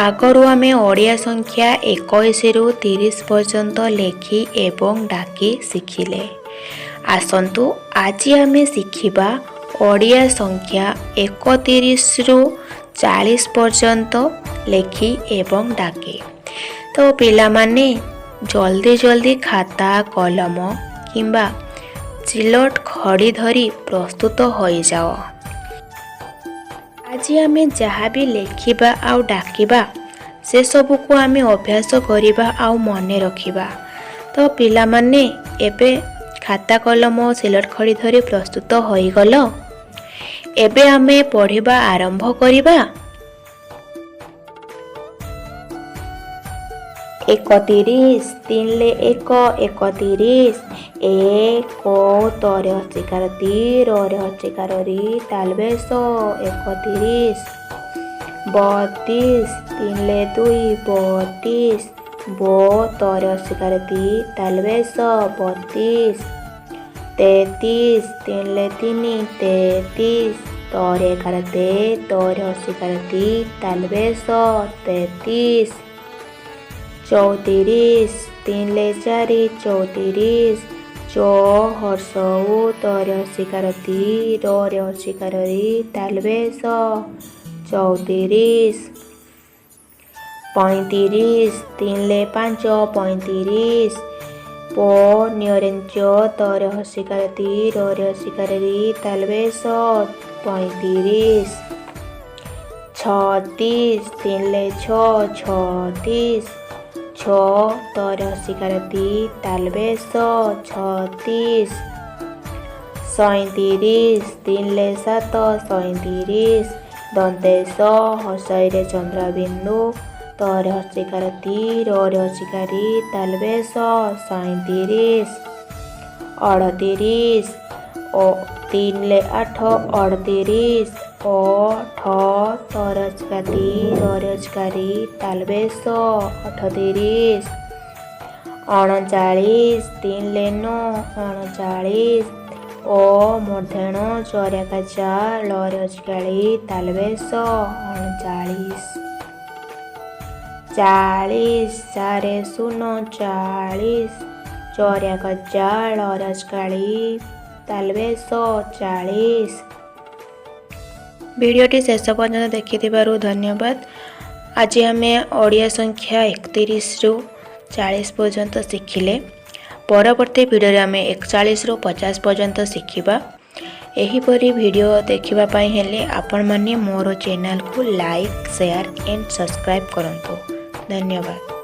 आगरू आमे ओडिया संख्या 21 रु 30 पर्यंत लेखि एवं डाकी शिखिले। आसंतु आज आमे शिखिबा ओडिया संख्या 31 रु 40 पर्यंत लेखि एवं डाकी। तो पिला माने जल्दी जल्दी खाता कलम किंबा सिलट खड़ी धरी प्रस्तुत हो जाओ। आज आमे जहाँ भी लेखिबा आउ डाकिबा से सबू को आमे अभ्यास करिबा आउ मने रखिबा। तो पिला माने एबे खाता कलम सिलट खड़ी धरी प्रस्तुत होई गलो। एबे आमे पढ़िबा आरंभ करिबा। 31 3 ले 1 31 1 तोरे हस्तिकार ती रे हस्तिकार री तालबेस 31 32 3 ले 2 32 बो तोरे हस्तिकार ती तालबेस 32 33 3 ले 3 33 तोरे करते तोरे हस्तिकार ती तालबेस 33 34 3 ले 4 34 चो हर्षऊ तोरे हस्तिकार ती रे हस्तिकार री तालबेस 34 35 3 ले 5 35 पो न्योरेंच तोरे हस्तिकार ती रे हस्तिकार री तालबेस 35 36 3 ले 6 36 छो तोरे हस्तिकार ती तालबेस 36 37 3 ले 7 37 दंतेश हसईरे चंद्रबिंदु तोरे हस्तिकार ती रे हस्तिकार री तालबेस 37 38 3 ले 8 38 तोरे हस्तिकार ती रे हस्तिकार री तालबेस 38 39 3 ले 9 39 मूर्धन चौर्याकाचा रे हस्तिकार री तालबेस 39 40 4 0 40 चौर्याकाचा रे हस्तिकार री तालबेस 40। वीडियोटी शेष पर्यंत देखिथिबारु धन्यवाद। आज आमे ओडिया संख्या 31 रु 40 पर्यंत शिखिले। परवर्ती वीडियो आमे 41 रु 50 पर्यंत शिखिबा। एहीपरि वीडियो देखिबा पई हेले आपण माने मोर चैनल को लाइक शेयर एंड सब्सक्राइब करंतु। धन्यवाद।